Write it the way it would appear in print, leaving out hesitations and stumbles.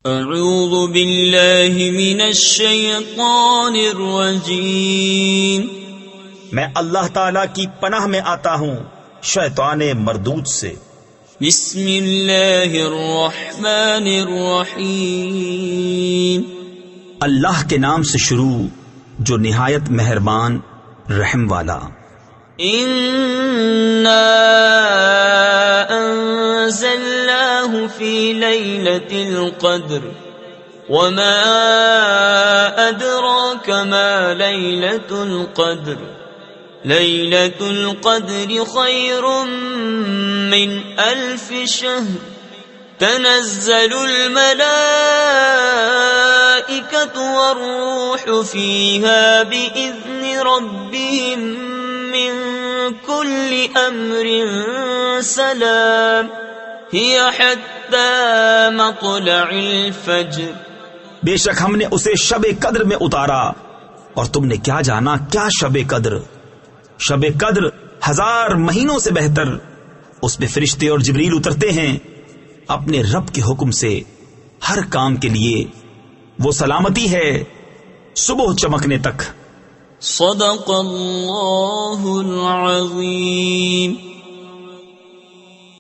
اعوذ باللہ من الشیطان الرجیم، میں اللہ تعالی کی پناہ میں آتا ہوں شیطان مردود سے۔ بسم اللہ الرحمن الرحیم، اللہ کے نام سے شروع جو نہایت مہربان رحم والا۔ انا انزلناه في ليلة القدر وما ادراك ما ليلة القدر ليلة القدر خير من 1000 شهر تنزل الملائكة والروح فيها بإذن ربهم من كل أمر سلام هي حتى مطلع الفجر۔ بے شک ہم نے اسے شب قدر میں اتارا، اور تم نے کیا جانا کیا شب قدر؟ شب قدر 1000 مہینوں سے بہتر۔ اس میں فرشتے اور جبریل اترتے ہیں اپنے رب کے حکم سے ہر کام کے لیے، وہ سلامتی ہے صبح چمکنے تک۔ صدق اللہ العظیم۔